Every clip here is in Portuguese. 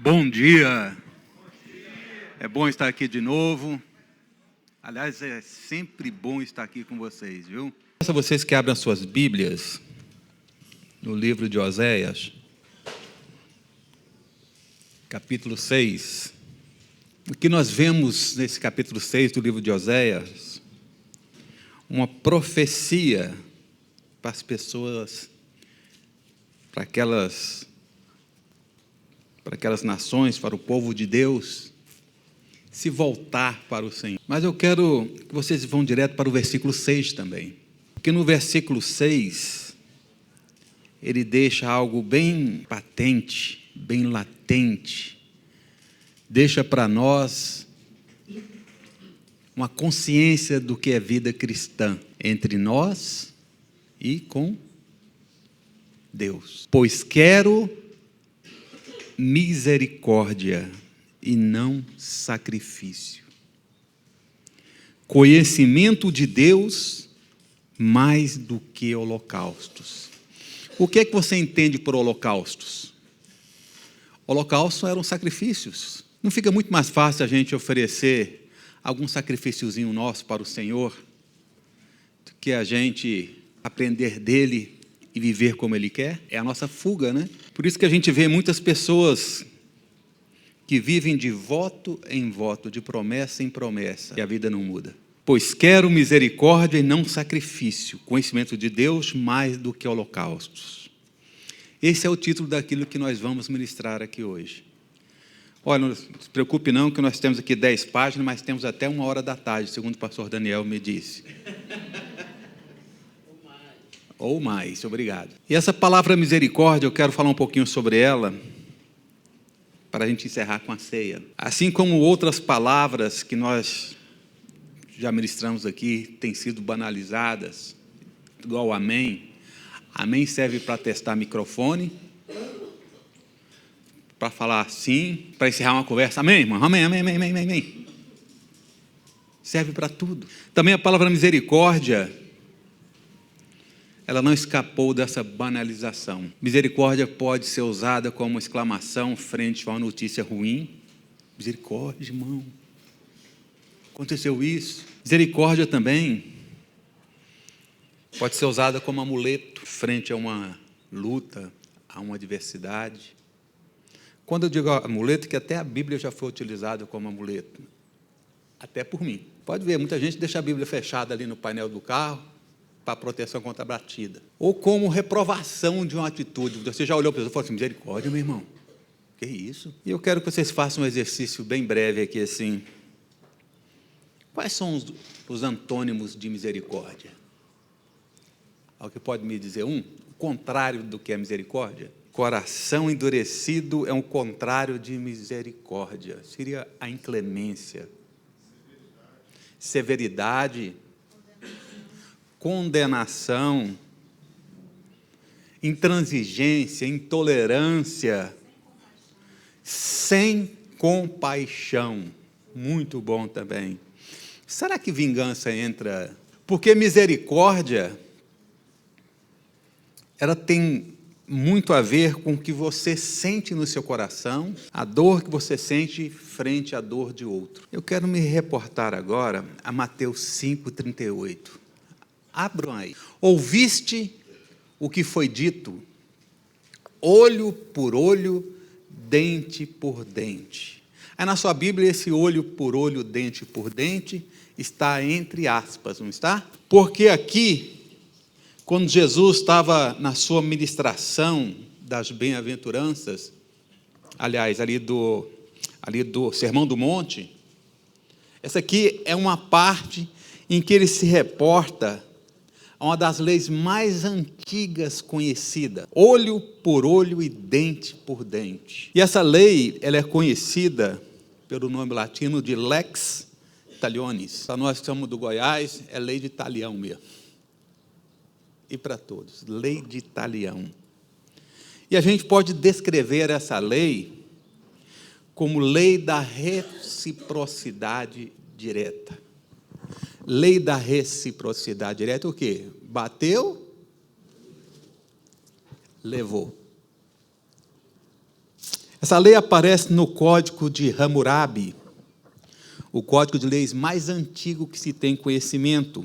Bom dia. É bom estar aqui de novo. Aliás, é sempre bom estar aqui com vocês, viu? Peço a vocês que abram as suas Bíblias no livro de Oséias, capítulo 6. O que nós vemos nesse capítulo 6 do livro de Oséias, uma profecia para as pessoas, para aquelas nações, para o povo de Deus, se voltar para o Senhor. Mas eu quero que vocês vão direto para o versículo 6 também. Porque no versículo 6, ele deixa algo bem patente, bem latente. Deixa para nós uma consciência do que é vida cristã entre nós e com Deus. Pois quero misericórdia e não sacrifício, conhecimento de Deus mais do que holocaustos. O que é que você entende por holocaustos? Holocaustos eram sacrifícios. Não fica muito mais fácil a gente oferecer algum sacrifíciozinho nosso para o Senhor do que a gente aprender dele e viver como Ele quer? É a nossa fuga, né? Por isso que a gente vê muitas pessoas que vivem de voto em voto, de promessa em promessa, e a vida não muda. Pois quero misericórdia e não sacrifício, conhecimento de Deus mais do que holocaustos. Esse é o título daquilo que nós vamos ministrar aqui hoje. Olha, não se preocupe não, que nós temos aqui 10 páginas, mas temos até 13h, segundo o pastor Daniel me disse. Ou mais, obrigado. E essa palavra misericórdia, eu quero falar um pouquinho sobre ela, para a gente encerrar com a ceia. Assim como outras palavras que nós já ministramos aqui, têm sido banalizadas, igual amém. Amém serve para testar microfone, para falar sim, para encerrar uma conversa. Amém, irmão? Amém, amém, amém, amém, amém. Serve para tudo. Também a palavra misericórdia, ela não escapou dessa banalização. Misericórdia pode ser usada como uma exclamação frente a uma notícia ruim. Misericórdia, irmão. Aconteceu isso. Misericórdia também pode ser usada como amuleto frente a uma luta, a uma adversidade. Quando eu digo amuleto, que até a Bíblia já foi utilizada como amuleto. Até por mim. Pode ver, muita gente deixa a Bíblia fechada ali no painel do carro, para proteção contra a batida. Ou como reprovação de uma atitude. Você já olhou para a pessoa e falou assim, misericórdia, meu irmão. Que isso? E eu quero que vocês façam um exercício bem breve aqui, assim. Quais são os antônimos de misericórdia? Alguém pode me dizer um? O contrário do que é misericórdia? Coração endurecido é um contrário de misericórdia. Seria a inclemência. Severidade. Condenação, intransigência, intolerância, sem compaixão. Muito bom também. Será que vingança entra? Porque misericórdia, ela tem muito a ver com o que você sente no seu coração, a dor que você sente frente à dor de outro. Eu quero me reportar agora a Mateus 5:38. Abram aí. Ouviste o que foi dito, olho por olho, dente por dente. Aí na sua Bíblia, esse olho por olho, dente por dente, está entre aspas, não está? Porque aqui, quando Jesus estava na sua ministração das bem-aventuranças, aliás, ali do Sermão do Monte, essa aqui é uma parte em que ele se reporta a uma das leis mais antigas conhecida, olho por olho e dente por dente. E essa lei, ela é conhecida pelo nome latino de lex talionis. Para nós que somos do Goiás, é lei de talião mesmo. E para todos, lei de talião. E a gente pode descrever essa lei como lei da reciprocidade direta. Lei da reciprocidade direta, o quê? Bateu, levou. Essa lei aparece no Código de Hammurabi, o código de leis mais antigo que se tem conhecimento,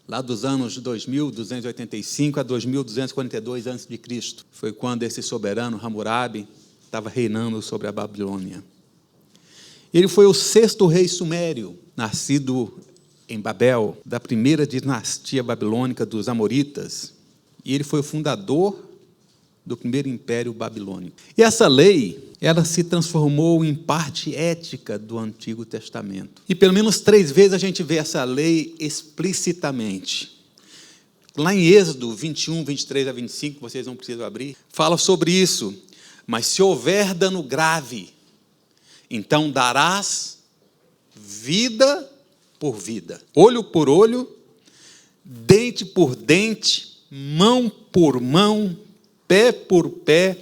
lá dos anos de 2285 a 2242 a.C. Foi quando esse soberano Hammurabi estava reinando sobre a Babilônia. Ele foi o 6º rei sumério, nascido em Babel, da primeira dinastia babilônica dos Amoritas, e ele foi o fundador do primeiro império babilônico. E essa lei, ela se transformou em parte ética do Antigo Testamento. E pelo menos 3 vezes a gente vê essa lei explicitamente. Lá em Êxodo 21, 23 a 25, vocês não precisam abrir, fala sobre isso. Mas se houver dano grave, então darás vida por vida, olho por olho, dente por dente, mão por mão, pé por pé,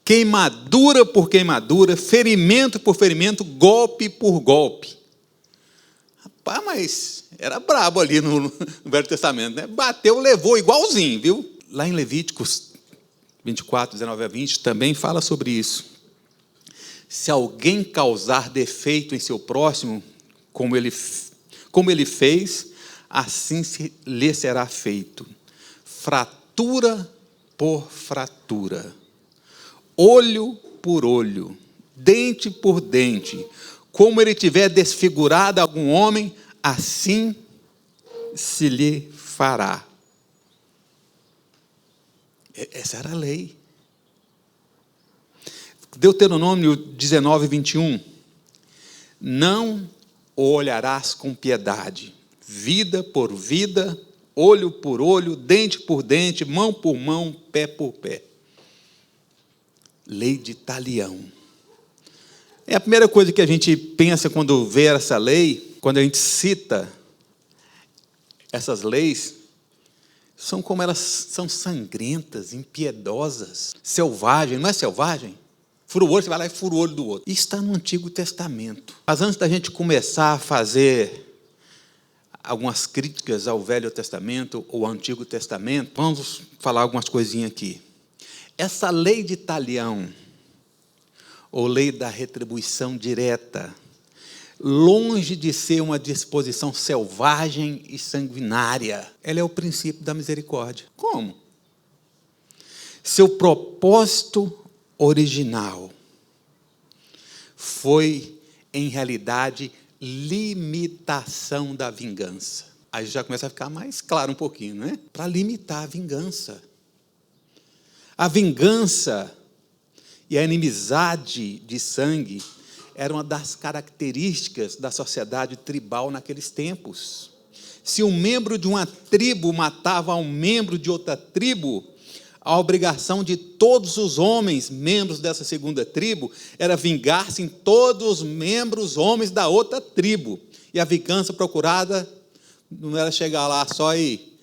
queimadura por queimadura, ferimento por ferimento, golpe por golpe. Rapaz, mas era brabo ali no Velho Testamento, né? Bateu, levou igualzinho, viu? Lá em Levíticos 24, 19 a 20, também fala sobre isso. Se alguém causar defeito em seu próximo, como ele fez, assim lhe será feito. Fratura por fratura, olho por olho, dente por dente. Como ele tiver desfigurado algum homem, assim se lhe fará. Essa era a lei. Deuteronômio 19, 21. Não o olharás com piedade, vida por vida, olho por olho, dente por dente, mão por mão, pé por pé. Lei de talião. É a primeira coisa que a gente pensa quando vê essa lei, quando a gente cita essas leis, são como elas são sangrentas, impiedosas, selvagens. Não é selvagem? Fura o olho, você vai lá e fura o olho do outro. Isso está no Antigo Testamento. Mas antes da gente começar a fazer algumas críticas ao Velho Testamento ou ao Antigo Testamento, vamos falar algumas coisinhas aqui. Essa lei de talião, ou lei da retribuição direta, longe de ser uma disposição selvagem e sanguinária, ela é o princípio da misericórdia. Como? Seu propósito original foi, em realidade, limitação da vingança. Aí já começa a ficar mais claro um pouquinho, não é? Para limitar a vingança. A vingança e a inimizade de sangue era uma das características da sociedade tribal naqueles tempos. Se um membro de uma tribo matava um membro de outra tribo, a obrigação de todos os homens, membros dessa segunda tribo, era vingar-se em todos os membros homens da outra tribo. E a vingança procurada não era chegar lá só e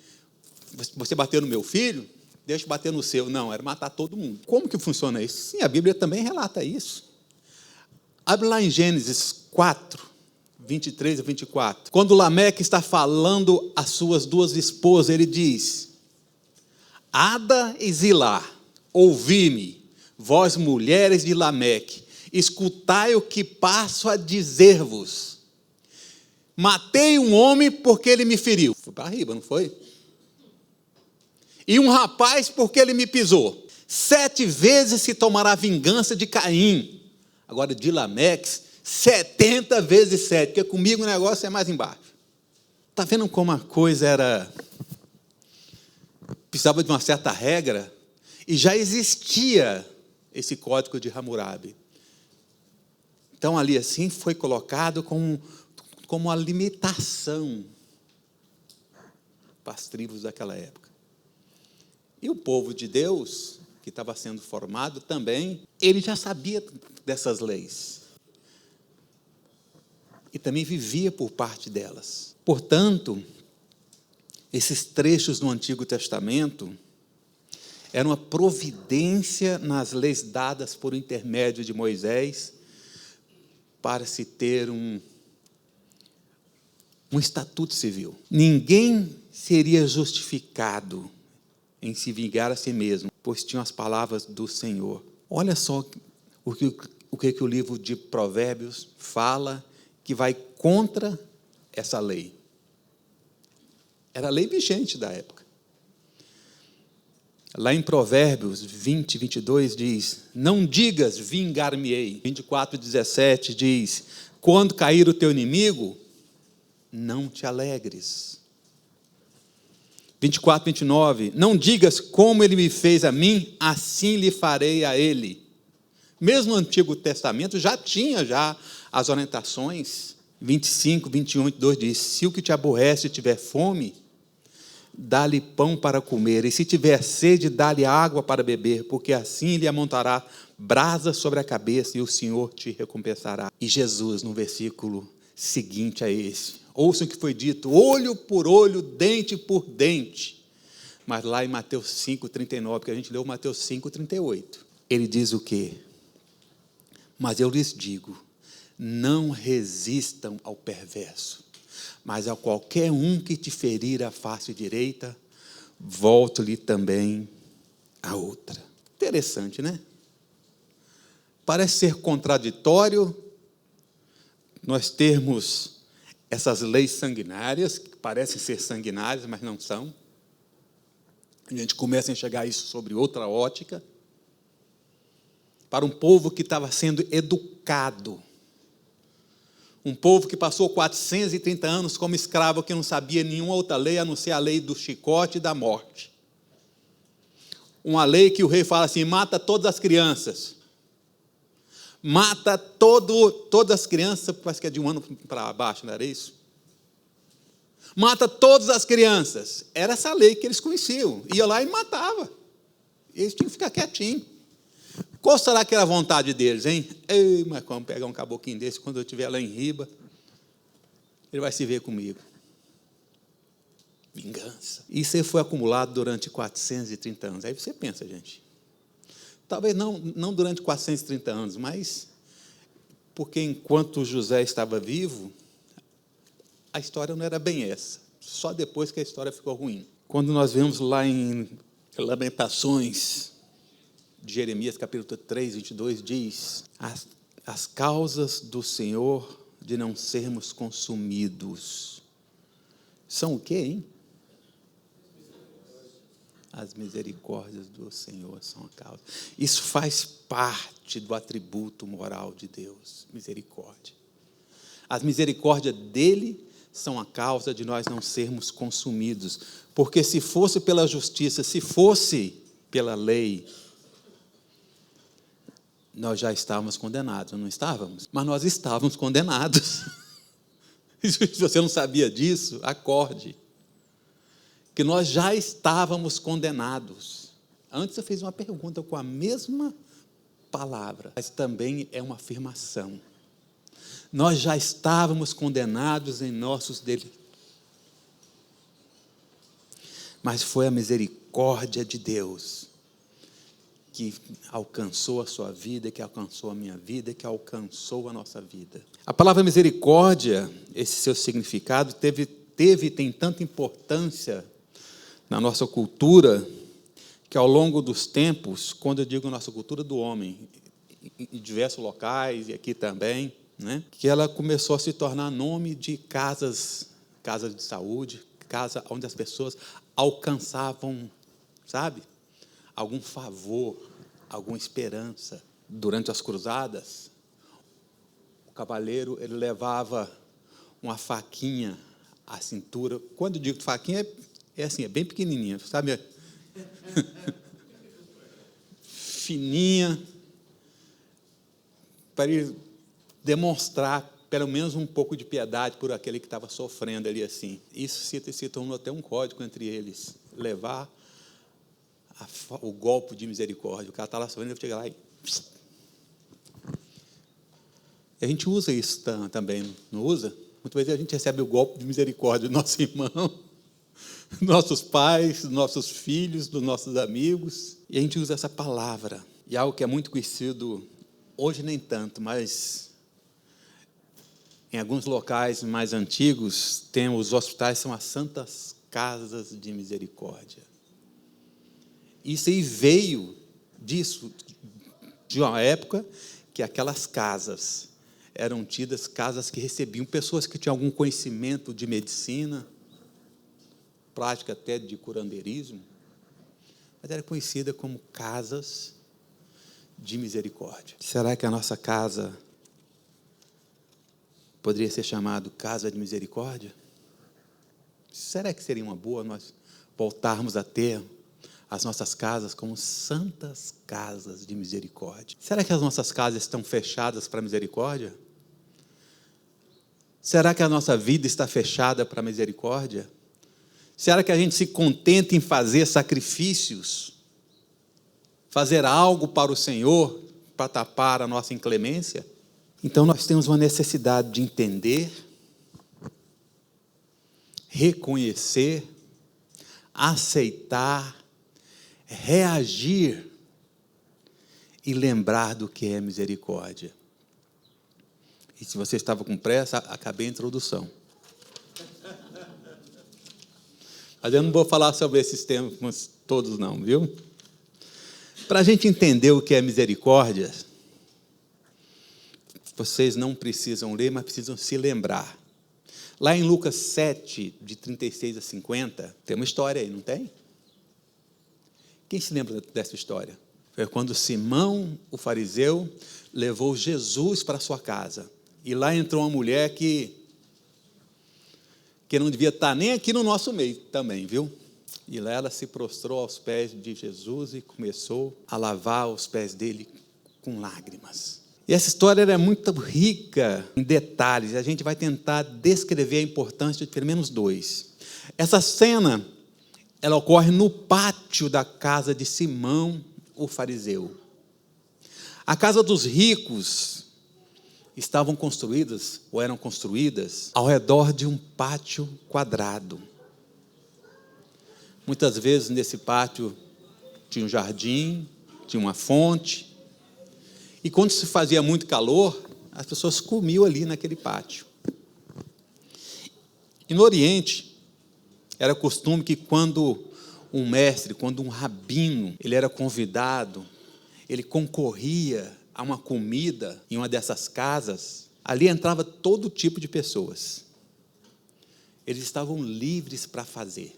você bateu no meu filho, deixa eu bater no seu. Não, era matar todo mundo. Como que funciona isso? Sim, a Bíblia também relata isso. Abre lá em Gênesis 4, 23 a 24. Quando Lameque está falando às suas 2 esposas, ele diz: Ada e Zilá, ouvi-me, vós mulheres de Lameque, escutai o que passo a dizer-vos. Matei um homem porque ele me feriu. Foi para riba, não foi? E um rapaz porque ele me pisou. 7 vezes se tomará vingança de Caim. Agora de Lameque, 70 vezes 7, porque comigo o negócio é mais embaixo. Está vendo como a coisa era... precisava de uma certa regra, e já existia esse código de Hammurabi. Então, ali assim, foi colocado como uma limitação para as tribos daquela época. E o povo de Deus, que estava sendo formado também, ele já sabia dessas leis. E também vivia por parte delas. Portanto, esses trechos no Antigo Testamento eram uma providência nas leis dadas por intermédio de Moisés para se ter um estatuto civil. Ninguém seria justificado em se vingar a si mesmo, pois tinham as palavras do Senhor. Olha só que o livro de Provérbios fala que vai contra essa lei. Era a lei vigente da época. Lá em Provérbios 20, 22 diz, não digas vingar-me-ei. 24, 17 diz, quando cair o teu inimigo, não te alegres. 24, 29, não digas como ele me fez a mim, assim lhe farei a ele. Mesmo no Antigo Testamento já tinha as orientações. 25, 21, 22 diz, se o que te aborrece tiver fome, dá-lhe pão para comer, e se tiver sede, dá-lhe água para beber, porque assim lhe amontará brasas sobre a cabeça, e o Senhor te recompensará. E Jesus, no versículo seguinte a esse, ouça o que foi dito, olho por olho, dente por dente. Mas lá em Mateus 5, 39, que a gente leu Mateus 5, 38, ele diz o quê? Mas eu lhes digo, não resistam ao perverso, mas a qualquer um que te ferir a face direita, volte-lhe também a outra. Interessante, né? Parece ser contraditório nós termos essas leis sanguinárias, que parecem ser sanguinárias, mas não são. A gente começa a enxergar isso sobre outra ótica. Para um povo que estava sendo educado, um povo que passou 430 anos como escravo, que não sabia nenhuma outra lei, a não ser a lei do chicote e da morte. Uma lei que o rei fala assim, mata todas as crianças. Mata todas as crianças, parece que é de 1 ano para baixo, não era isso? Mata todas as crianças. Era essa lei que eles conheciam. Ia lá e matava. Eles tinham que ficar quietinhos. Qual será que era a vontade deles, hein? Ei, mas como pegar um caboclinho desse, quando eu estiver lá em Riba, ele vai se ver comigo. Vingança. Isso aí foi acumulado durante 430 anos. Aí você pensa, gente. Talvez não durante 430 anos, mas porque enquanto José estava vivo, a história não era bem essa. Só depois que a história ficou ruim. Quando nós vemos lá em Lamentações, de Jeremias, capítulo 3, 22, diz, as causas do Senhor de não sermos consumidos são o quê, hein? As misericórdias do Senhor são a causa. Isso faz parte do atributo moral de Deus, misericórdia. As misericórdias dele são a causa de nós não sermos consumidos. Porque se fosse pela justiça, se fosse pela lei, nós já estávamos condenados, não estávamos? Mas nós estávamos condenados. Se você não sabia disso, acorde. Que nós já estávamos condenados. Antes eu fiz uma pergunta com a mesma palavra, mas também é uma afirmação. Nós já estávamos condenados em nossos delitos. Mas foi a misericórdia de Deus que alcançou a sua vida, que alcançou a minha vida, que alcançou a nossa vida. A palavra misericórdia, esse seu significado, tem tanta importância na nossa cultura, que ao longo dos tempos, quando eu digo nossa cultura do homem, em diversos locais, e aqui também, né, que ela começou a se tornar nome de casas de saúde, casa onde as pessoas alcançavam, sabe, algum favor, alguma esperança. Durante as cruzadas, o cavaleiro ele levava uma faquinha à cintura. Quando eu digo faquinha, é assim, é bem pequenininha, sabe? Fininha, para ele demonstrar pelo menos um pouco de piedade por aquele que estava sofrendo ali assim. Isso se tornou até um código entre eles, levar o golpe de misericórdia. O cara está lá sofrendo, ele chega lá e... A gente usa isso também, não usa? Muitas vezes a gente recebe o golpe de misericórdia do nosso irmão, dos nossos pais, dos nossos filhos, dos nossos amigos, e a gente usa essa palavra. E algo que é muito conhecido, hoje nem tanto, mas em alguns locais mais antigos, os hospitais são as santas casas de misericórdia. Isso aí veio disso, de uma época que aquelas casas eram tidas casas que recebiam pessoas que tinham algum conhecimento de medicina, prática até de curandeirismo, mas era conhecida como casas de misericórdia. Será que a nossa casa poderia ser chamada casa de misericórdia? Será que seria uma boa nós voltarmos a ter as nossas casas como santas casas de misericórdia? Será que as nossas casas estão fechadas para a misericórdia? Será que a nossa vida está fechada para a misericórdia? Será que a gente se contenta em fazer sacrifícios, fazer algo para o Senhor, para tapar a nossa inclemência? Então nós temos uma necessidade de entender, reconhecer, aceitar, reagir e lembrar do que é misericórdia. E se você estava com pressa, acabei a introdução. Mas eu não vou falar sobre esses temas todos não, viu? Para a gente entender o que é misericórdia, vocês não precisam ler, mas precisam se lembrar. Lá em Lucas 7, de 36 a 50, tem uma história aí, não tem? Quem se lembra dessa história? Foi quando Simão, o fariseu, levou Jesus para sua casa. E lá entrou uma mulher que não devia estar nem aqui no nosso meio também, viu? E lá ela se prostrou aos pés de Jesus e começou a lavar os pés dele com lágrimas. E essa história é muito rica em detalhes. A gente vai tentar descrever a importância de pelo menos dois. Essa cena, ela ocorre no pátio da casa de Simão, o fariseu. A casa dos ricos estavam construídas, ou eram construídas, ao redor de um pátio quadrado. Muitas vezes nesse pátio tinha um jardim, tinha uma fonte, e quando se fazia muito calor, as pessoas comiam ali naquele pátio. E no Oriente, era costume que quando um mestre, quando um rabino, ele era convidado, ele concorria a uma comida em uma dessas casas, ali entrava todo tipo de pessoas. Eles estavam livres para fazer.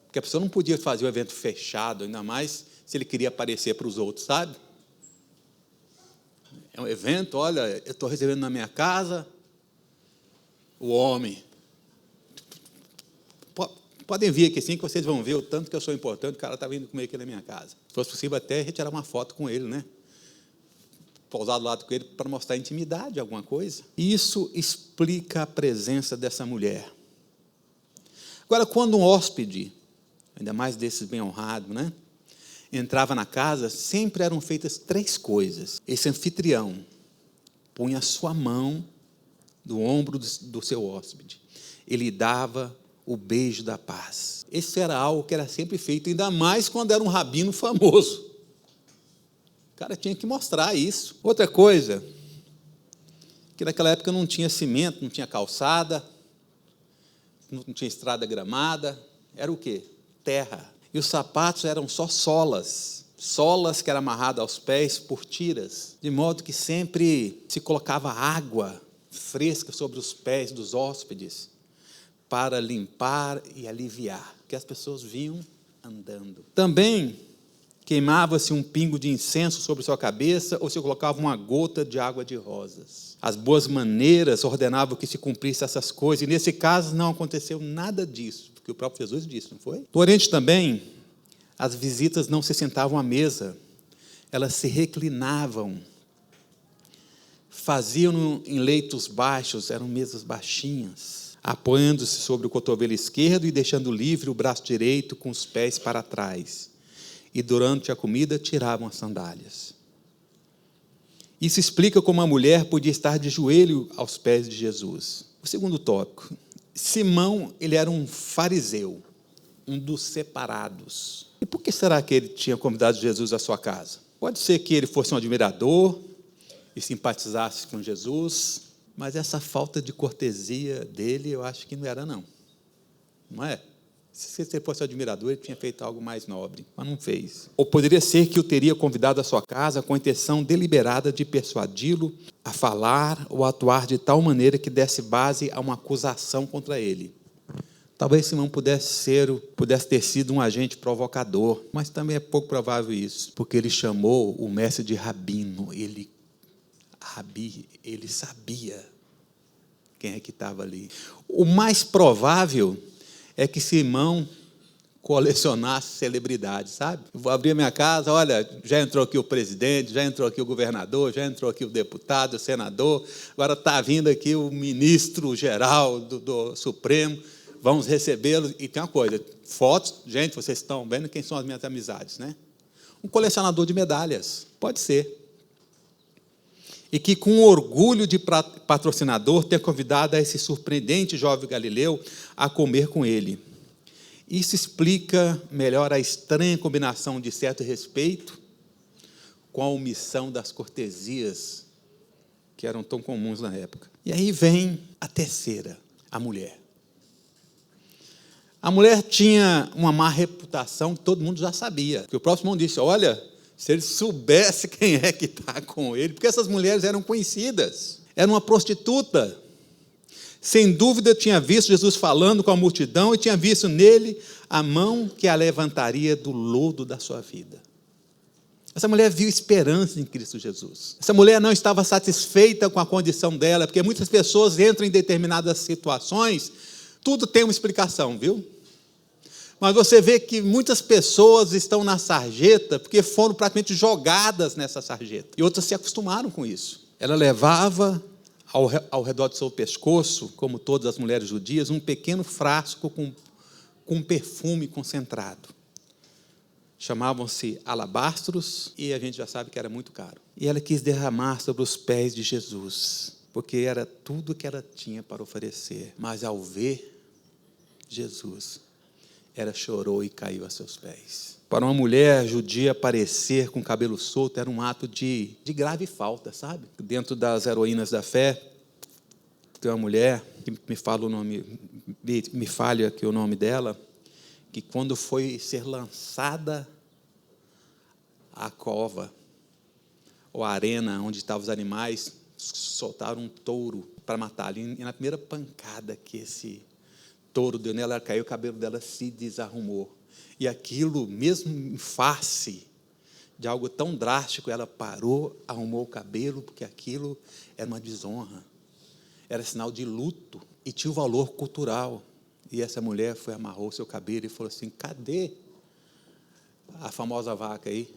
Porque a pessoa não podia fazer o evento fechado, ainda mais se ele queria aparecer para os outros, sabe? É um evento, olha, eu estou recebendo na minha casa o homem. Podem vir aqui sim, que vocês vão ver o tanto que eu sou importante, o cara está vindo comer aqui na minha casa. Se fosse possível até retirar uma foto com ele, né? Pousar do lado com ele para mostrar intimidade, alguma coisa. Isso explica a presença dessa mulher. Agora, quando um hóspede, ainda mais desses bem honrados, né, entrava na casa, sempre eram feitas três coisas. Esse anfitrião punha a sua mão no ombro do seu hóspede. Ele dava o beijo da paz. Esse era algo que era sempre feito, ainda mais quando era um rabino famoso. O cara tinha que mostrar isso. Outra coisa, que naquela época não tinha cimento, não tinha calçada, não tinha estrada gramada, era o quê? Terra. E os sapatos eram só solas que eram amarradas aos pés por tiras, de modo que sempre se colocava água fresca sobre os pés dos hóspedes, para limpar e aliviar, porque as pessoas vinham andando. Também queimava-se um pingo de incenso sobre sua cabeça, ou se colocava uma gota de água de rosas. As boas maneiras ordenavam que se cumprisse essas coisas, e nesse caso não aconteceu nada disso, porque o próprio Jesus disse, não foi? No Oriente também, as visitas não se sentavam à mesa, elas se reclinavam, faziam em leitos baixos, eram mesas baixinhas, apoiando-se sobre o cotovelo esquerdo e deixando livre o braço direito com os pés para trás. E durante a comida tiravam as sandálias. Isso explica como a mulher podia estar de joelho aos pés de Jesus. O segundo tópico. Simão, ele era um fariseu, um dos separados. E por que será que ele tinha convidado Jesus à sua casa? Pode ser que ele fosse um admirador e simpatizasse com Jesus, mas essa falta de cortesia dele, eu acho que não era, não. Não é? Se ele fosse admirador, ele tinha feito algo mais nobre, mas não fez. Ou poderia ser que o teria convidado à sua casa com a intenção deliberada de persuadi-lo a falar ou atuar de tal maneira que desse base a uma acusação contra ele. Talvez Simão pudesse ter sido um agente provocador, mas também é pouco provável isso, porque ele chamou o mestre de rabino. Ele sabia quem é que estava ali. O mais provável é que Simão colecionasse celebridades, sabe? Eu vou abrir a minha casa, olha, já entrou aqui o presidente, já entrou aqui o governador, já entrou aqui o deputado, o senador, agora está vindo aqui o ministro-geral do Supremo, vamos recebê-lo. E tem uma coisa, fotos, gente, vocês estão vendo quem são as minhas amizades, né? Um colecionador de medalhas, pode ser. E que, com orgulho de patrocinador, ter convidado esse surpreendente jovem galileu a comer com ele. Isso explica melhor a estranha combinação de certo respeito com a omissão das cortesias que eram tão comuns na época. E aí vem a terceira, a mulher. A mulher tinha uma má reputação, que todo mundo já sabia. Porque o próprio irmão disse, olha, se ele soubesse quem é que está com ele, porque essas mulheres eram conhecidas, era uma prostituta. Sem dúvida tinha visto Jesus falando com a multidão e tinha visto nele a mão que a levantaria do lodo da sua vida. Essa mulher viu esperança em Cristo Jesus. Essa mulher não estava satisfeita com a condição dela, porque muitas pessoas entram em determinadas situações, tudo tem uma explicação, viu? Mas você vê que muitas pessoas estão na sarjeta porque foram praticamente jogadas nessa sarjeta. E outras se acostumaram com isso. Ela levava ao redor do seu pescoço, como todas as mulheres judias, um pequeno frasco com perfume concentrado. Chamavam-se alabastros e a gente já sabe que era muito caro. E ela quis derramar sobre os pés de Jesus, porque era tudo que ela tinha para oferecer. Mas ao ver Jesus, ela chorou e caiu a seus pés. Para uma mulher judia aparecer com cabelo solto era um ato de grave falta, sabe? Dentro das heroínas da fé, tem uma mulher que me falha aqui o nome dela, que quando foi ser lançada à cova, ou à arena onde estavam os animais, soltaram um touro para matá-la. E na primeira pancada que esse touro deu nela, ela caiu, o cabelo dela se desarrumou. E aquilo, mesmo em face de algo tão drástico, ela parou, arrumou o cabelo, porque aquilo era uma desonra, era sinal de luto e tinha um valor cultural. E essa mulher amarrou seu cabelo e falou assim, cadê a famosa vaca aí?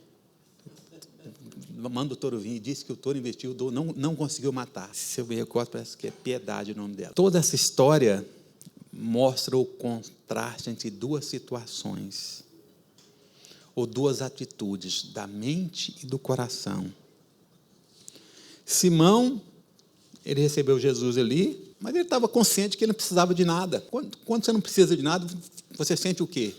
Manda o touro vir, e disse que o touro investiu, não conseguiu matar. Se eu me recordo, parece que é Piedade o nome dela. Toda essa história mostra o contraste entre duas situações, ou duas atitudes, da mente e do coração. Simão, ele recebeu Jesus ali, mas ele estava consciente que ele não precisava de nada. Quando você não precisa de nada, você sente o quê?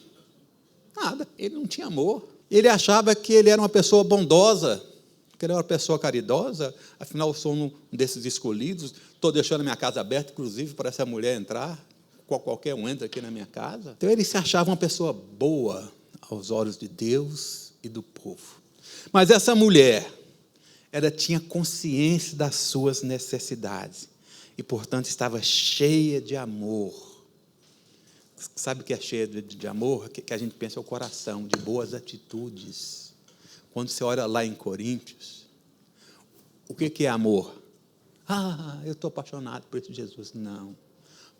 Nada. Ele não tinha amor. Ele achava que ele era uma pessoa bondosa, que ele era uma pessoa caridosa, afinal eu sou um desses escolhidos, estou deixando a minha casa aberta, inclusive, para essa mulher entrar, qualquer um entra aqui na minha casa. Então ele se achava uma pessoa boa aos olhos de Deus e do povo. Mas essa mulher, ela tinha consciência das suas necessidades e, portanto, estava cheia de amor. Sabe o que é cheia de amor? Que a gente pensa é o coração, de boas atitudes. Quando você olha lá em Coríntios, o que é amor? Eu estou apaixonado por esse Jesus. Não.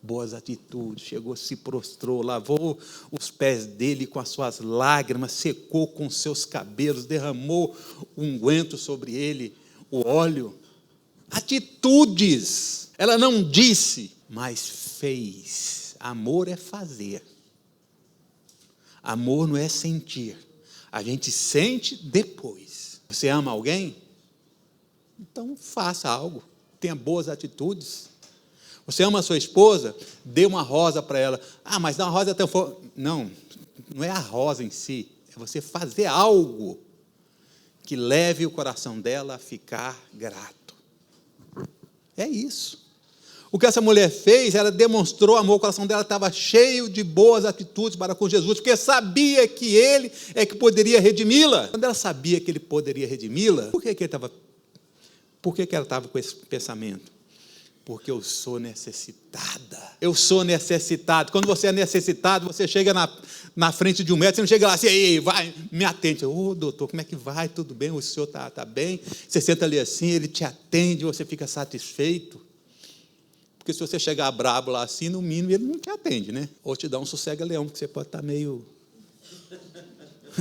Boas atitudes, chegou, se prostrou, lavou os pés dele com as suas lágrimas, secou com os seus cabelos, derramou unguento sobre ele, o óleo. Atitudes. Ela não disse, mas fez. Amor é fazer. Amor não é sentir. A gente sente depois. Você ama alguém? Então faça algo. Tenha boas atitudes. Você ama a sua esposa? Dê uma rosa para ela. Mas dá uma rosa até for. Não é a rosa em si. É você fazer algo que leve o coração dela a ficar grato. É isso. O que essa mulher fez, ela demonstrou amor, o coração dela estava cheio de boas atitudes para com Jesus, porque sabia que ele é que poderia redimi-la. Quando ela sabia que ele poderia redimi-la, por que ela estava com esse pensamento? Porque eu sou necessitada. Eu sou necessitado. Quando você é necessitado, você chega na frente de um médico, você não chega lá assim, ei, vai, me atende. Ô, doutor, como é que vai? Tudo bem? O senhor está bem? Você senta ali assim, ele te atende, você fica satisfeito. Porque se você chegar brabo lá assim, no mínimo, ele não te atende, né? Ou te dá um sossega-leão, porque você pode estar meio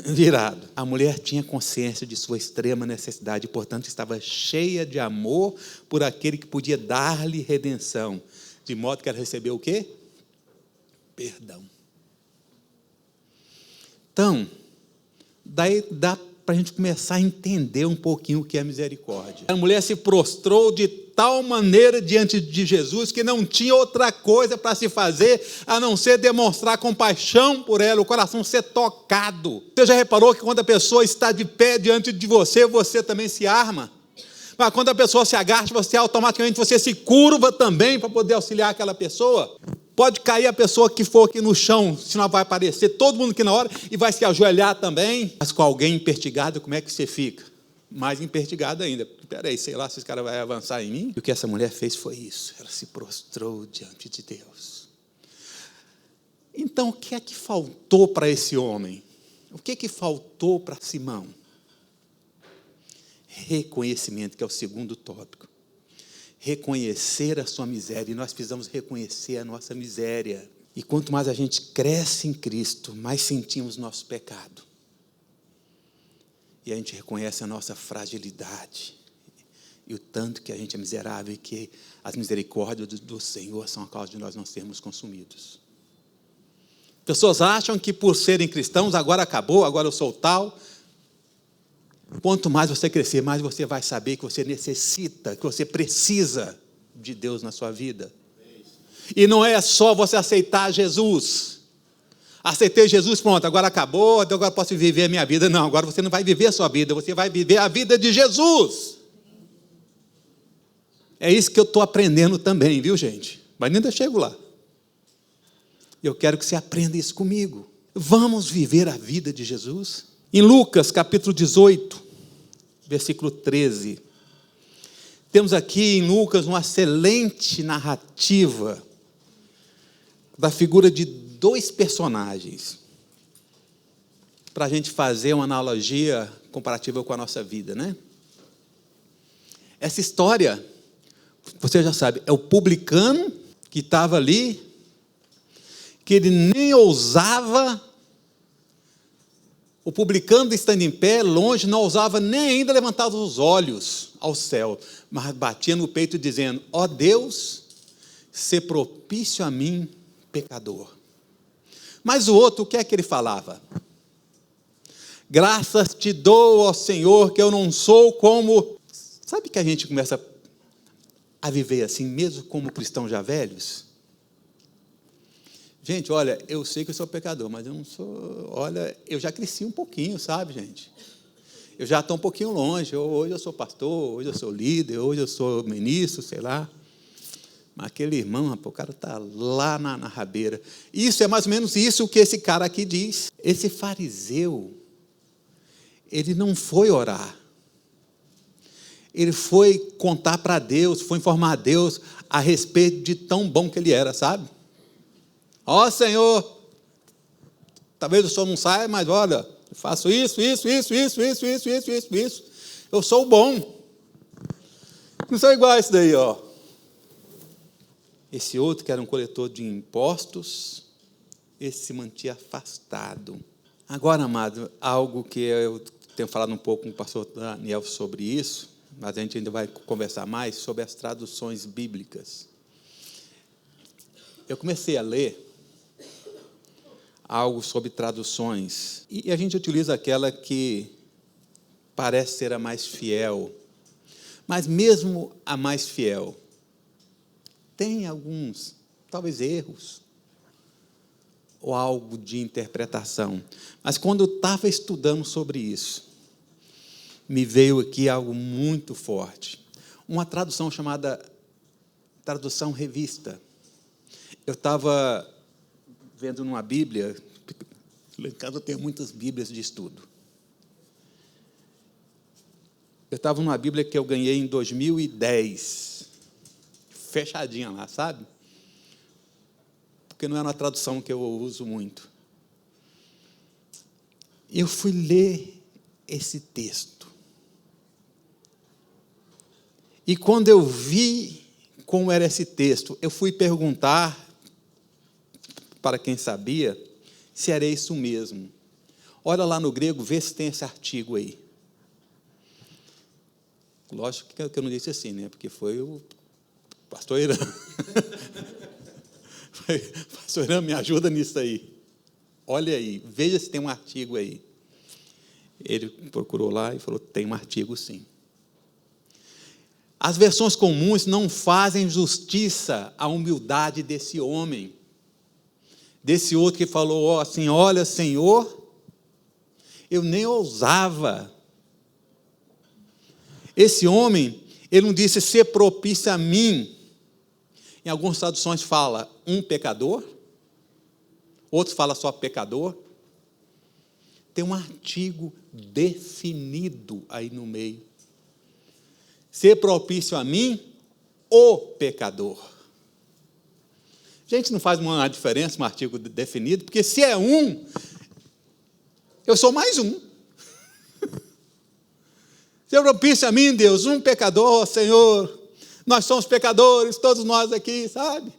virado. A mulher tinha consciência de sua extrema necessidade, e, portanto, estava cheia de amor por aquele que podia dar-lhe redenção, de modo que ela recebeu o quê? Perdão. Então, daí dá para a gente começar a entender um pouquinho o que é misericórdia. A mulher se prostrou de tal maneira diante de Jesus que não tinha outra coisa para se fazer a não ser demonstrar compaixão por ela, o coração ser tocado. Você já reparou que quando a pessoa está de pé diante de você, você também se arma? Mas quando a pessoa se agacha, você automaticamente se curva também para poder auxiliar aquela pessoa. Pode cair a pessoa que for aqui no chão, senão vai aparecer todo mundo aqui na hora e vai se ajoelhar também. Mas com alguém empertigado, como é que você fica? Mais empertigado ainda. Espera aí, sei lá se esse cara vai avançar em mim. E o que essa mulher fez foi isso. Ela se prostrou diante de Deus. Então, o que é que faltou para esse homem? O que é que faltou para Simão? Reconhecimento, que é o segundo tópico. Reconhecer a sua miséria, e nós precisamos reconhecer a nossa miséria. E quanto mais a gente cresce em Cristo, mais sentimos nosso pecado. E a gente reconhece a nossa fragilidade, e o tanto que a gente é miserável, e que as misericórdias do Senhor são a causa de nós não sermos consumidos. Pessoas acham que por serem cristãos, agora acabou, agora eu sou tal. Quanto mais você crescer, mais você vai saber que você necessita, que você precisa de Deus na sua vida. E não é só você aceitar Jesus. Aceitei Jesus, pronto, agora acabou, agora posso viver a minha vida. Não, agora você não vai viver a sua vida, você vai viver a vida de Jesus. É isso que eu estou aprendendo também, viu, gente? Mas ainda chego lá. Eu quero que você aprenda isso comigo. Vamos viver a vida de Jesus? Em Lucas, capítulo 18, versículo 13, temos aqui em Lucas uma excelente narrativa da figura de dois personagens, para a gente fazer uma analogia comparativa com a nossa vida, né? Essa história, você já sabe, é o publicano que estava ali, que ele nem ousava. O publicano, estando em pé, longe, não ousava nem ainda levantar os olhos ao céu, mas batia no peito dizendo, ó Deus, sê propício a mim, pecador. Mas o outro, o que é que ele falava? Graças te dou, ó Senhor, que eu não sou como... Sabe que a gente começa a viver assim, mesmo como cristãos já velhos? Gente, olha, eu sei que eu sou pecador, mas eu não sou... Olha, eu já cresci um pouquinho, sabe, gente? Eu já estou um pouquinho longe. Hoje eu sou pastor, hoje eu sou líder, hoje eu sou ministro, sei lá. Mas aquele irmão, rapaz, o cara está lá na rabeira. Isso é mais ou menos isso que esse cara aqui diz. Esse fariseu, ele não foi orar. Ele foi contar para Deus, foi informar a Deus a respeito de tão bom que ele era, sabe? Ó Senhor, talvez o senhor não saiba, mas olha, eu faço isso. Eu sou bom. Não sou igual a esse daí, ó. Esse outro, que era um coletor de impostos, esse se mantinha afastado. Agora, amado, algo que eu tenho falado um pouco com o pastor Daniel sobre isso, mas a gente ainda vai conversar mais sobre as traduções bíblicas. Eu comecei a ler algo sobre traduções, e a gente utiliza aquela que parece ser a mais fiel, mas mesmo a mais fiel tem alguns, talvez erros, ou algo de interpretação. Mas quando eu estava estudando sobre isso, me veio aqui algo muito forte. Uma tradução chamada tradução revista. Eu estava vendo numa Bíblia, lá em casa eu tenho muitas Bíblias de estudo. Eu estava numa Bíblia que eu ganhei em 2010, fechadinha lá, sabe? Porque não é uma tradução que eu uso muito. Eu fui ler esse texto. E quando eu vi como era esse texto, eu fui perguntar para quem sabia se era isso mesmo. Olha lá no grego, vê se tem esse artigo aí. Lógico que eu não disse assim, né? Porque foi o pastor Irã. Pastor Irã, me ajuda nisso aí. Olha aí, veja se tem um artigo aí. Ele procurou lá e falou, tem um artigo sim. As versões comuns não fazem justiça à humildade desse homem. Desse outro que falou assim, olha, Senhor, eu nem ousava. Esse homem, ele não disse ser propício a mim. Em algumas traduções fala um pecador, outros fala só pecador. Tem um artigo definido aí no meio. Ser propício a mim, o pecador. Gente, não faz uma diferença um artigo definido, porque se é um, eu sou mais um. Ser propício a mim, Deus, um pecador, Senhor. Nós somos pecadores, todos nós aqui, sabe?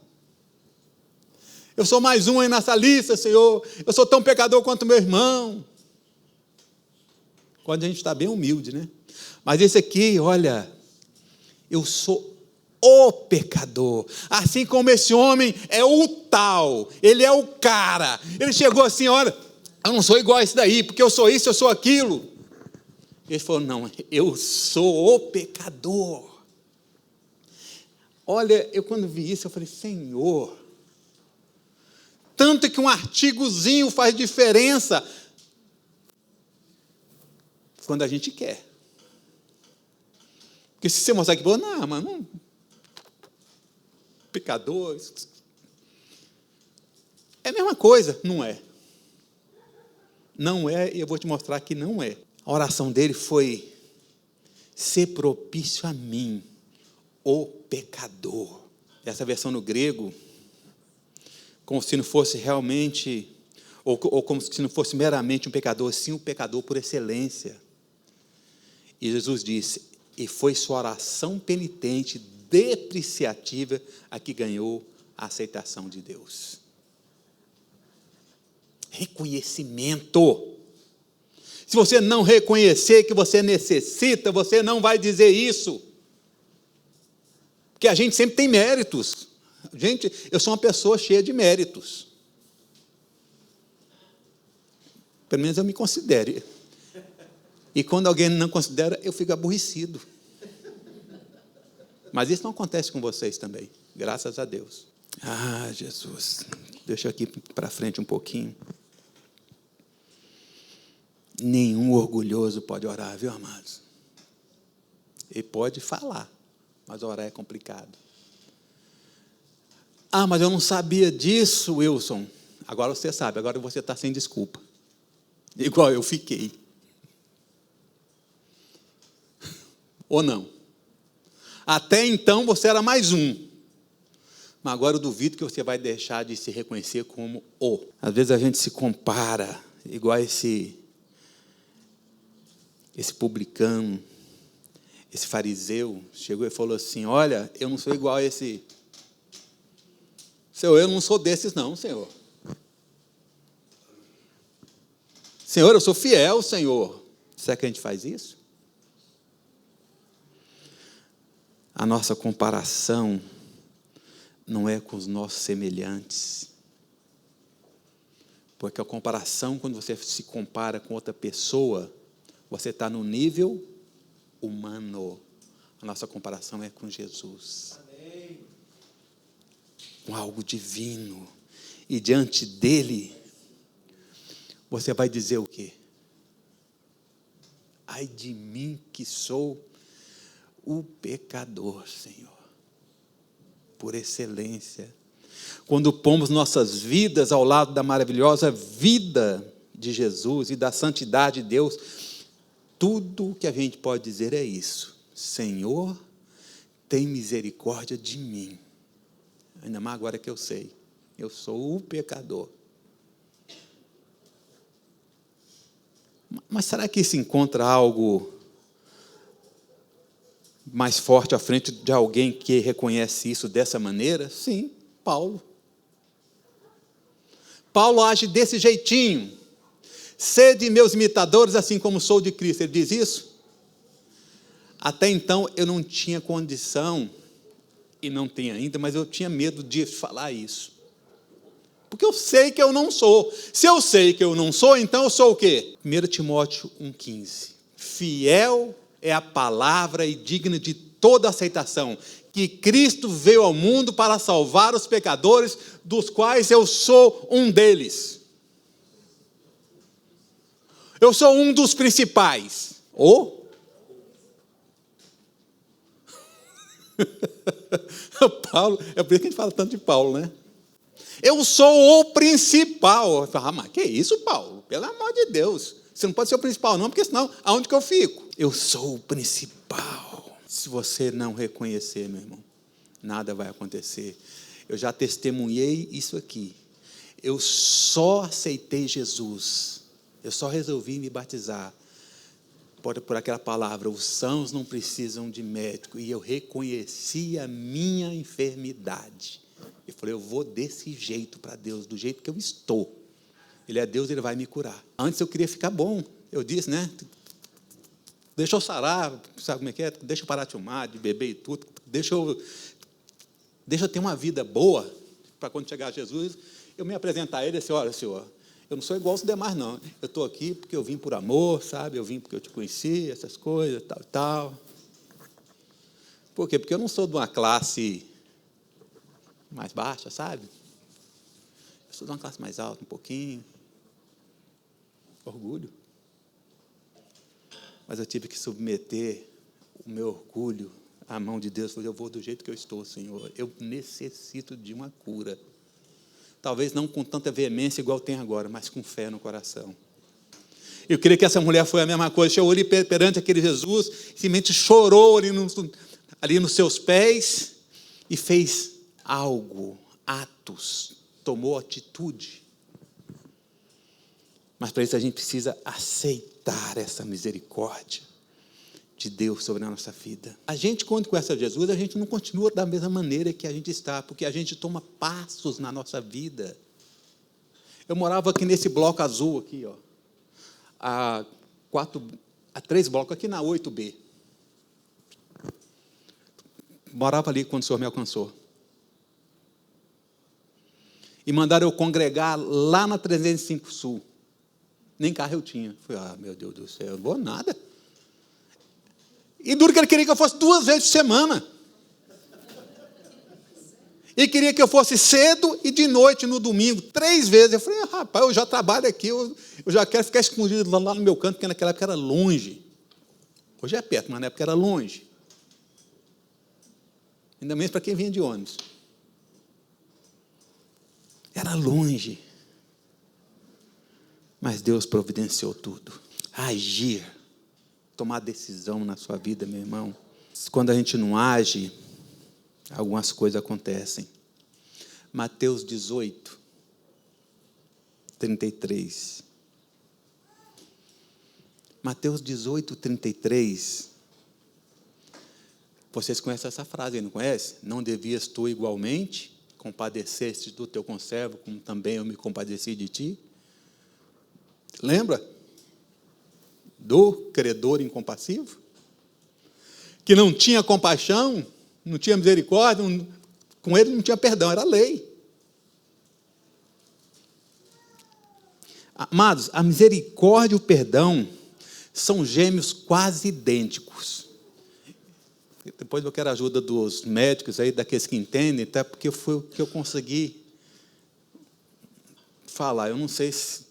Eu sou mais um aí nessa lista, Senhor. Eu sou tão pecador quanto meu irmão. Quando a gente está bem humilde, né? Mas esse aqui, olha, eu sou o pecador. Assim como esse homem é o tal, ele é o cara. Ele chegou assim, olha, eu não sou igual a esse daí, porque eu sou isso, eu sou aquilo. Ele falou, não, eu sou o pecador. Olha, eu quando vi isso, eu falei, Senhor, tanto que um artigozinho faz diferença quando a gente quer. Porque se você mostrar que, não, mas não, pecador, é a mesma coisa, não é. Não é, e eu vou te mostrar que não é. A oração dele foi, ser propício a mim, o pecador. Essa versão no grego, como se não fosse realmente, ou como se não fosse meramente um pecador, sim um pecador por excelência. E Jesus disse, e foi sua oração penitente, depreciativa, a que ganhou a aceitação de Deus. Reconhecimento. Se você não reconhecer que você necessita, você não vai dizer isso. Porque a gente sempre tem méritos. Gente, eu sou uma pessoa cheia de méritos. Pelo menos eu me considero. E quando alguém não considera, eu fico aborrecido. Mas isso não acontece com vocês também, graças a Deus. Ah, Jesus. Deixa aqui para frente um pouquinho. Nenhum orgulhoso pode orar, viu, amados? Ele pode falar, mas orar é complicado. Ah, mas eu não sabia disso, Wilson. Agora você sabe, agora você está sem desculpa. Igual eu fiquei. Ou não? Até então você era mais um. Mas agora eu duvido que você vai deixar de se reconhecer como o. Às vezes a gente se compara, igual esse publicano, esse fariseu, chegou e falou assim, olha, eu não sou igual a esse. Senhor, eu não sou desses não, Senhor. Senhor, eu sou fiel, Senhor. Será que a gente faz isso? A nossa comparação não é com os nossos semelhantes. Porque a comparação, quando você se compara com outra pessoa, você está no nível humano. A nossa comparação é com Jesus. Amém. Com algo divino. E diante dele, você vai dizer o quê? Ai de mim que sou o pecador, Senhor. por excelência. Quando pomos nossas vidas ao lado da maravilhosa vida de Jesus e da santidade de Deus, tudo o que a gente pode dizer é isso: Senhor, tem misericórdia de mim. Ainda mais agora que eu sei, eu sou o pecador. Mas será que se encontra algo mais forte à frente de alguém que reconhece isso dessa maneira? Sim, Paulo. Paulo age desse jeitinho. Sede meus imitadores, assim como sou de Cristo. Ele diz isso? Até então eu não tinha condição, e não tenho ainda, mas eu tinha medo de falar isso. Porque eu sei que eu não sou. Se eu sei que eu não sou, então eu sou o quê? 1 Timóteo 1,15. Fiel é a palavra e digna de toda aceitação, que Cristo veio ao mundo para salvar os pecadores, dos quais eu sou um deles. Eu sou um dos principais. Paulo, é por isso que a gente fala tanto de Paulo, né? Eu sou o principal. Mas que isso, Paulo? Pelo amor de Deus. Você não pode ser o principal, não, porque senão, aonde que eu fico? Eu sou o principal. Se você não reconhecer, meu irmão, nada vai acontecer. Eu já testemunhei isso aqui. Eu só aceitei Jesus. Eu só resolvi me batizar por aquela palavra: os sãos não precisam de médico. E eu reconheci a minha enfermidade. Eu falei: eu vou desse jeito para Deus, do jeito que eu estou. Ele é Deus, Ele vai me curar. Antes eu queria ficar bom. Eu disse, né? Deixa eu sarar, sabe como é que é? Deixa eu parar de fumar, de beber e tudo. Deixa eu ter uma vida boa, para quando chegar Jesus, eu me apresentar a Ele assim: olha, Senhor, eu não sou igual aos demais, não. Eu estou aqui porque eu vim por amor, sabe? Eu vim porque eu te conheci, essas coisas, tal, tal. Por quê? Porque eu não sou de uma classe mais baixa, sabe? Eu sou de uma classe mais alta, um pouquinho. Orgulho. Mas eu tive que submeter o meu orgulho à mão de Deus. Falei: eu vou do jeito que eu estou, Senhor. Eu necessito de uma cura. Talvez não com tanta veemência igual tem agora, mas com fé no coração. Eu creio que essa mulher foi a mesma coisa. Chegou ali perante aquele Jesus, simplesmente chorou ali nos seus pés e fez algo, atos, tomou atitude. Mas para isso a gente precisa aceitar essa misericórdia de Deus sobre a nossa vida. A gente, quando conhece Jesus, a gente não continua da mesma maneira que a gente está, porque a gente toma passos na nossa vida. Eu morava aqui nesse bloco azul, aqui, ó, a 3 blocos, aqui na 8B. Morava ali quando o Senhor me alcançou. E mandaram eu congregar lá na 305 Sul. Nem carro eu tinha. Falei: meu Deus do céu, eu não vou nada. E duro que ele queria que eu fosse 2 vezes por semana. E queria que eu fosse cedo e de noite no domingo, 3 vezes. Eu falei: rapaz, eu já trabalho aqui, eu já quero ficar escondido lá no meu canto, porque naquela época era longe. Hoje é perto, mas na época era longe. Ainda menos para quem vinha de ônibus. Era longe. Mas Deus providenciou tudo. Agir, tomar decisão na sua vida, meu irmão. Quando a gente não age, algumas coisas acontecem. Mateus 18, 33. Mateus 18, 33. Vocês conhecem essa frase, não conhecem? Não devias tu igualmente compadecer-te do teu conservo, como também eu me compadeci de ti? Lembra? Do credor incompassivo? Que não tinha compaixão, não tinha misericórdia, com ele não tinha perdão, era lei. Amados, a misericórdia e o perdão são gêmeos quase idênticos. Depois eu quero a ajuda dos médicos aí, daqueles que entendem, até porque foi o que eu consegui falar. Eu não sei se...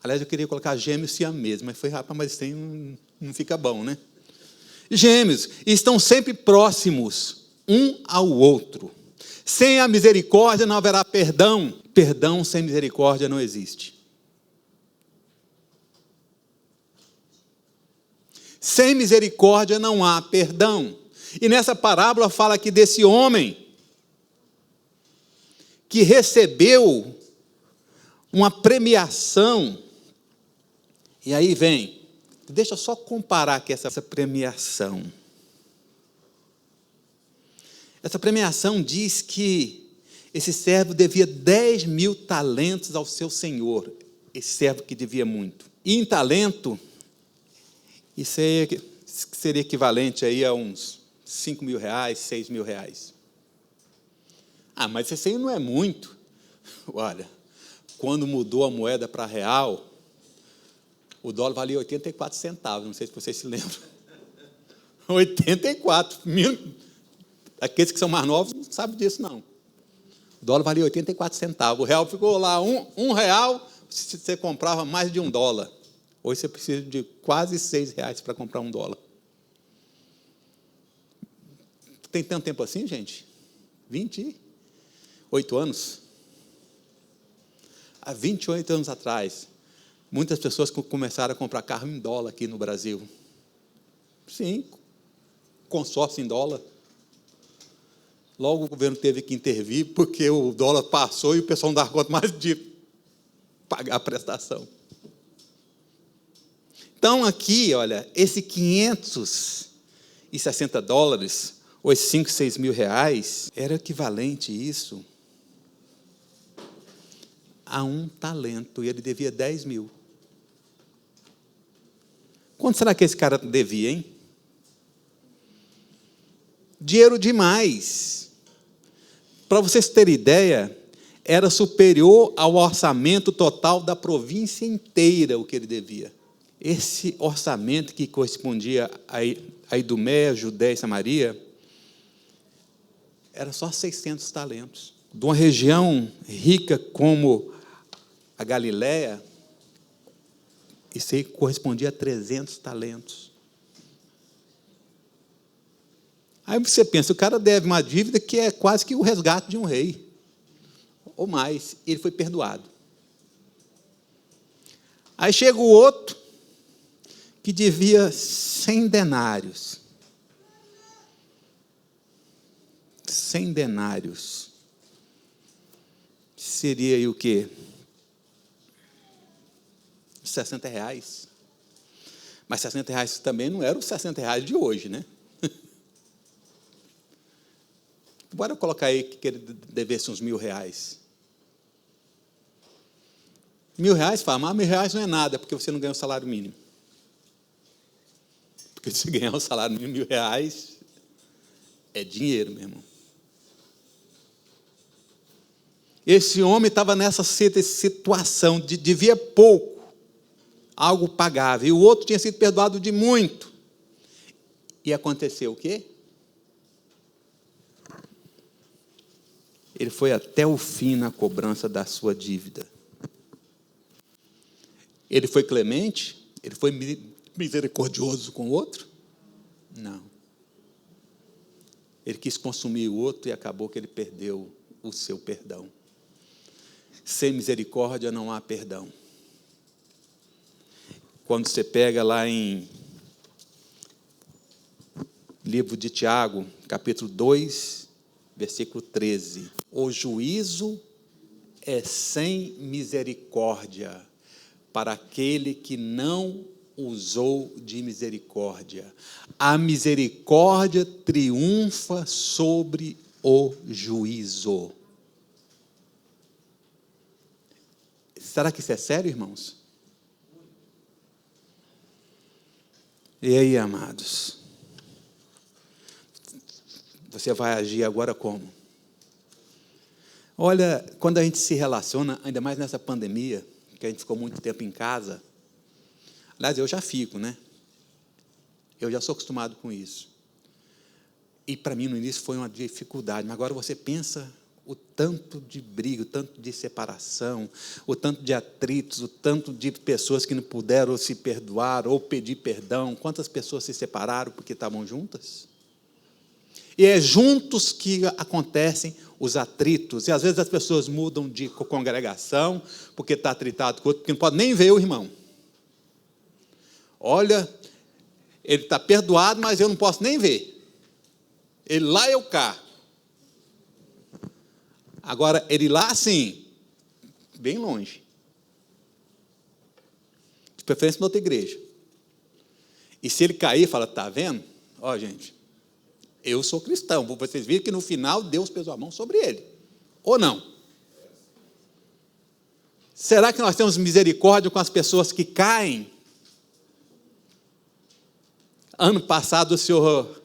Aliás, eu queria colocar gêmeos siameses, mas foi rapaz, mas tem não fica bom, né? Gêmeos estão sempre próximos um ao outro, Sem a misericórdia não haverá perdão. Perdão sem misericórdia não existe. Sem misericórdia não há perdão. E nessa parábola fala aqui desse homem que recebeu uma premiação. E aí vem, deixa eu só comparar aqui essa premiação. Essa premiação diz que esse servo devia 10.000 talentos ao seu senhor. Esse servo que devia muito. E em talento, isso aí seria equivalente aí a uns 5.000 reais, 6.000 reais. Ah, mas isso aí não é muito. Olha, quando mudou a moeda para real, o dólar valia 84 centavos, não sei se vocês se lembram. 84 mil. Aqueles que são mais novos não sabem disso, não. O dólar valia 84 centavos. O real ficou lá, um real, você comprava mais de $1. Hoje você precisa de quase R$6 para comprar $1. Tem tanto tempo assim, gente? 28 anos. Há 28 anos atrás, muitas pessoas começaram a comprar carro em dólar aqui no Brasil. Sim, consórcio em dólar. Logo o governo teve que intervir, porque o dólar passou e o pessoal não dava conta mais de pagar a prestação. Então, aqui, olha, esse $560, ou esses 5, 6 mil reais, era equivalente isso a um talento, e ele devia 10.000. Quanto será que esse cara devia, hein? Dinheiro demais. Para vocês terem ideia, era superior ao orçamento total da província inteira o que ele devia. Esse orçamento que correspondia a Idumeia, Judéia e Samaria, era só 600 talentos. De uma região rica como a Galiléia, isso aí correspondia a 300 talentos. Aí você pensa, o cara deve uma dívida que é quase que o resgate de um rei, ou mais, e ele foi perdoado. Aí chega o outro, que devia 100 denários. 100 denários. Seria aí o quê? 60 reais. Mas 60 reais também não era os 60 reais de hoje, né? Bora colocar aí que ele devesse uns R$1.000. R$1.000, fala, mas R$1.000 não é nada, porque você não ganha o salário mínimo. Porque se ganhar o salário mínimo, R$1.000 é dinheiro, meu irmão. Esse homem estava nessa situação, devia pouco, algo pagável, e o outro tinha sido perdoado de muito. E aconteceu o quê? Ele foi até o fim na cobrança da sua dívida. Ele foi clemente? Ele foi misericordioso com o outro? Não. Ele quis consumir o outro e acabou que ele perdeu o seu perdão. Sem misericórdia não há perdão. Quando você pega lá em livro de Tiago, capítulo 2, versículo 13. O juízo é sem misericórdia para aquele que não usou de misericórdia. A misericórdia triunfa sobre o juízo. Será que isso é sério, irmãos? E aí, amados? Você vai agir agora como? Olha, quando a gente se relaciona, ainda mais nessa pandemia, que a gente ficou muito tempo em casa, aliás, eu já fico, né? Eu já sou acostumado com isso. E para mim, no início, foi uma dificuldade, mas agora você pensa o tanto de briga, o tanto de separação, o tanto de atritos, o tanto de pessoas que não puderam se perdoar ou pedir perdão. Quantas pessoas se separaram porque estavam juntas? E é juntos que acontecem os atritos. E às vezes as pessoas mudam de congregação, porque está atritado com outro, porque não pode nem ver o irmão. Olha, ele está perdoado, mas eu não posso nem ver. Ele lá, eu cá. Agora, ele lá, sim, bem longe. De preferência na outra igreja. E se ele cair, fala, está vendo? Ó, gente, eu sou cristão. Vocês viram que no final Deus pesou a mão sobre ele. Ou não? Será que nós temos misericórdia com as pessoas que caem? Ano passado o Senhor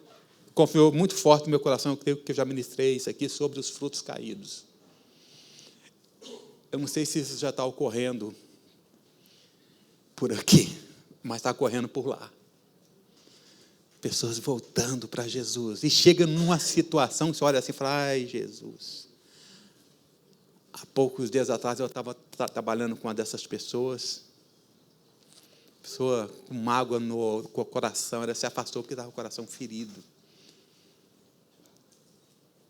confiou muito forte no meu coração, eu creio que eu já ministrei isso aqui, sobre os frutos caídos. Eu não sei se isso já está ocorrendo por aqui, mas está ocorrendo por lá. Pessoas voltando para Jesus. E chega numa situação que você olha assim e fala, ai, Jesus. Há poucos dias atrás eu estava trabalhando com uma dessas pessoas. Pessoa com mágoa no coração, ela se afastou porque estava com o coração ferido.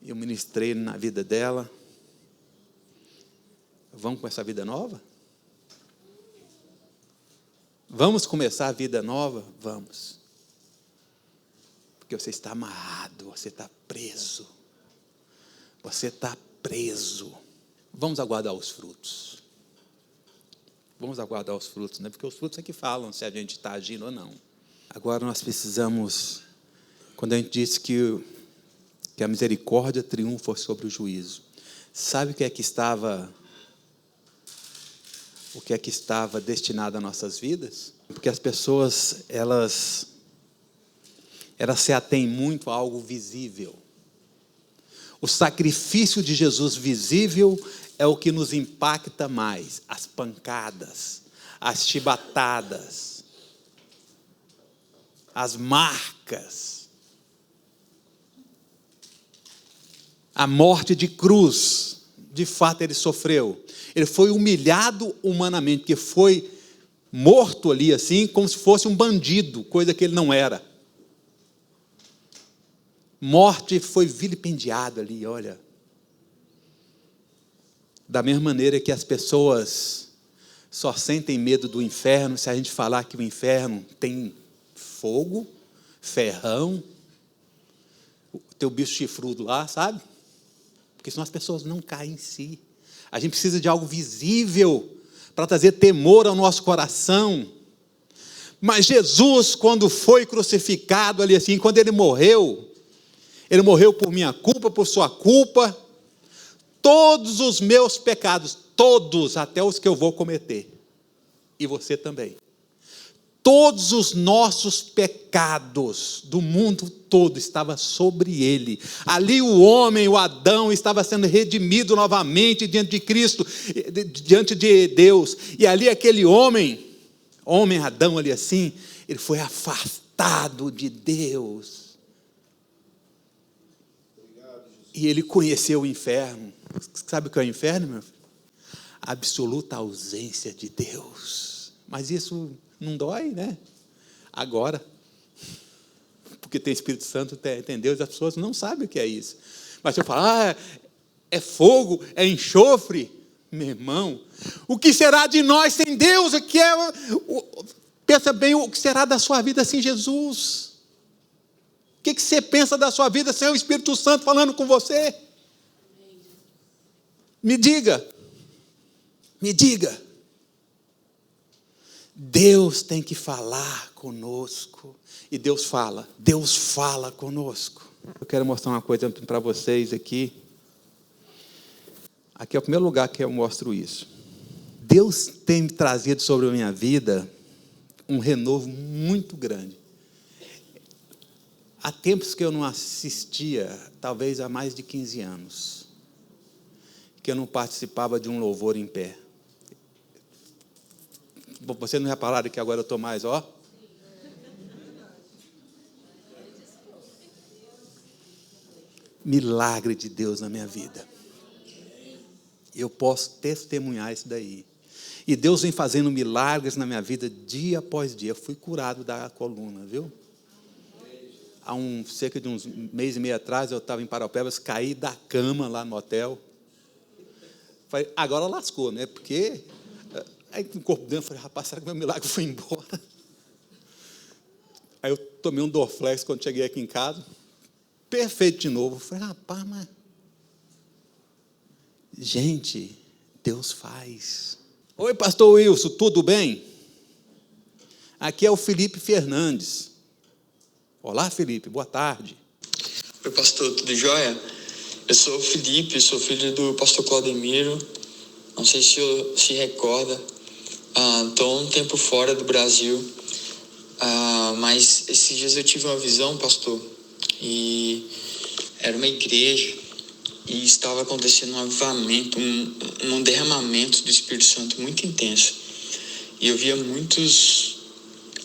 Eu ministrei na vida dela. Vamos começar a vida nova? Vamos começar a vida nova? Vamos. Porque você está amarrado, você está preso. Você está preso. Vamos aguardar os frutos. Vamos aguardar os frutos, né? Porque os frutos é que falam se a gente está agindo ou não. Agora nós precisamos, quando a gente disse que a misericórdia triunfa sobre o juízo, sabe o que é que estava destinado às nossas vidas? Porque as pessoas, elas se atêm muito a algo visível. O sacrifício de Jesus visível é o que nos impacta mais. As pancadas, as chibatadas, as marcas, a morte de cruz. De fato ele sofreu. Ele foi humilhado humanamente, porque foi morto ali assim, como se fosse um bandido, coisa que ele não era. Morte, foi vilipendiado ali, olha. Da mesma maneira que as pessoas só sentem medo do inferno, se a gente falar que o inferno tem fogo, ferrão, tem o bicho chifrudo lá, sabe? Porque senão as pessoas não caem em si. A gente precisa de algo visível para trazer temor ao nosso coração. Mas Jesus, quando foi crucificado ali assim, quando ele morreu por minha culpa, por sua culpa, todos os meus pecados, todos, até os que eu vou cometer, e você também, todos os nossos pecados do mundo todo estavam sobre ele. Ali o homem, o Adão, estava sendo redimido novamente diante de Cristo, diante de Deus, e ali aquele homem Adão ali assim, ele foi afastado de Deus. E ele conheceu o inferno. Sabe o que é o inferno, meu filho? A absoluta ausência de Deus. Mas isso não dói, né? Agora. Porque tem Espírito Santo, tem Deus, as pessoas não sabem o que é isso. Mas se eu falar, é fogo, é enxofre, meu irmão, o que será de nós sem Deus? Pensa bem, o que será da sua vida sem Jesus? O que você pensa da sua vida sem o Espírito Santo falando com você? Me diga. Deus tem que falar conosco. E Deus fala conosco. Eu quero mostrar uma coisa para vocês aqui. Aqui é o primeiro lugar que eu mostro isso. Deus tem trazido sobre a minha vida um renovo muito grande. Há tempos que eu não assistia, talvez há mais de 15 anos, que eu não participava de um louvor em pé. Vocês não repararam que agora eu estou mais, ó? Milagre de Deus na minha vida. Eu posso testemunhar isso daí. E Deus vem fazendo milagres na minha vida dia após dia. Eu fui curado da coluna, viu? há cerca de uns mês e meio atrás, eu estava em Paraupebas, caí da cama lá no hotel. Falei, agora lascou, né? Porque aí com o corpo dentro, eu falei, rapaz, será que meu milagre foi embora? Aí eu tomei um Dorflex quando cheguei aqui em casa, perfeito de novo. Eu falei, rapaz, mas... Gente, Deus faz. Oi, pastor Wilson, tudo bem? Aqui é o Felipe Fernandes. Olá, Felipe, boa tarde. Oi, pastor, tudo jóia? Eu sou o Felipe, sou filho do pastor Claudemiro. Não sei se o senhor se recorda. Estou um tempo fora do Brasil. Mas esses dias eu tive uma visão, pastor. E era uma igreja. E estava acontecendo um avivamento, um derramamento do Espírito Santo muito intenso. E eu via muitos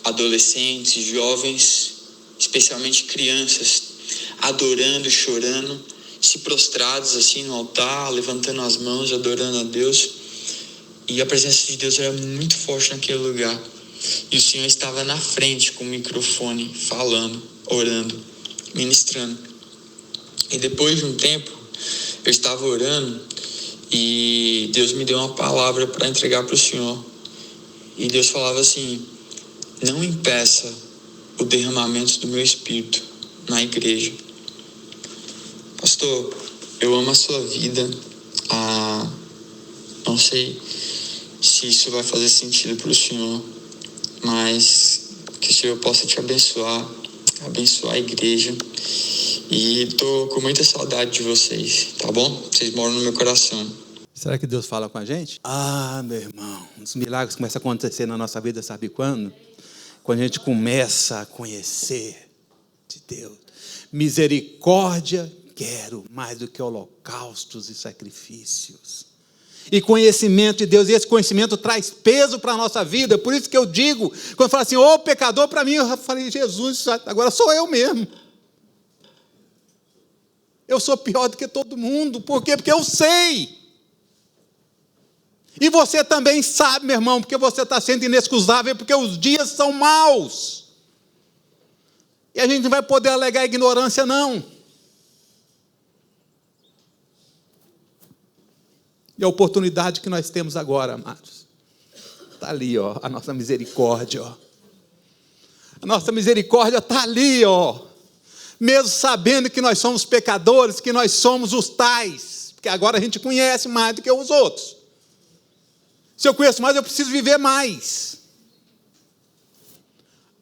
adolescentes, jovens, especialmente crianças, adorando, chorando, se prostrados assim no altar, levantando as mãos, adorando a Deus. E a presença de Deus era muito forte naquele lugar. E o Senhor estava na frente com o microfone, falando, orando, ministrando. E depois de um tempo, eu estava orando e Deus me deu uma palavra para entregar para o Senhor. E Deus falava assim, não impeça o derramamento do meu Espírito na igreja. Pastor, eu amo a sua vida. Não sei se isso vai fazer sentido para o Senhor, mas que o Senhor possa te abençoar a igreja. E estou com muita saudade de vocês, tá bom? Vocês moram no meu coração. Será que Deus fala com a gente? Meu irmão, os milagres começam a acontecer na nossa vida, sabe quando? Quando a gente começa a conhecer de Deus. Misericórdia quero mais do que holocaustos e sacrifícios. E conhecimento de Deus, e esse conhecimento traz peso para a nossa vida. Por isso que eu digo, quando falo assim, ô pecador, para mim, eu falei, Jesus, agora sou eu mesmo. Eu sou pior do que todo mundo. Por quê? Porque eu sei. E você também sabe, meu irmão, porque você está sendo inexcusável, porque os dias são maus. E a gente não vai poder alegar ignorância, não. E a oportunidade que nós temos agora, amados, está ali, ó, a nossa misericórdia. Ó. A nossa misericórdia está ali, ó. Mesmo sabendo que nós somos pecadores, que nós somos os tais, porque agora a gente conhece mais do que os outros. Se eu conheço mais, eu preciso viver mais.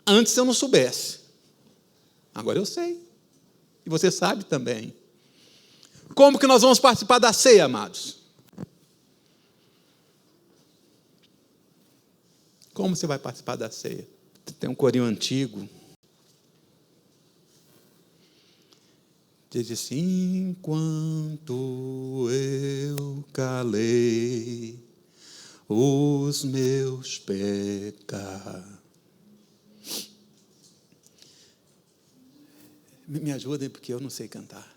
Antes eu não soubesse. Agora eu sei. E você sabe também. Como que nós vamos participar da ceia, amados? Como você vai participar da ceia? Tem um corinho antigo. Diz assim, enquanto eu calei os meus pecados. Me ajudem, porque eu não sei cantar.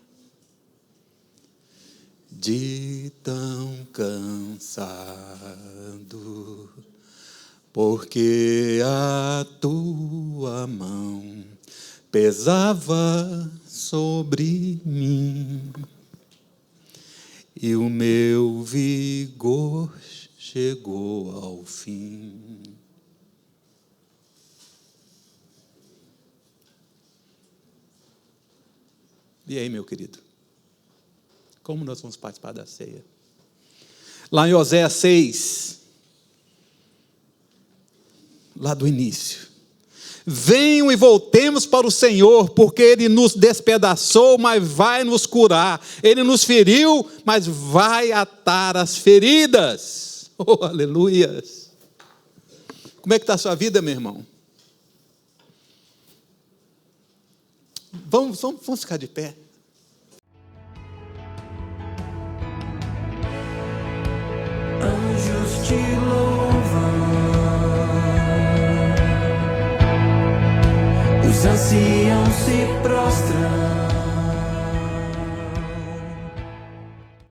De tão cansado, porque a tua mão pesava sobre mim, e o meu vigor chegou ao fim. E aí, meu querido? Como nós vamos participar da ceia? Lá em Oséias 6, lá do início. Venham e voltemos para o Senhor, porque Ele nos despedaçou, mas vai nos curar. Ele nos feriu, mas vai atar as feridas. Oh, aleluias. Como é que está a sua vida, meu irmão? Vamos ficar de pé. Anjos te louvam, os anciãos se prostram.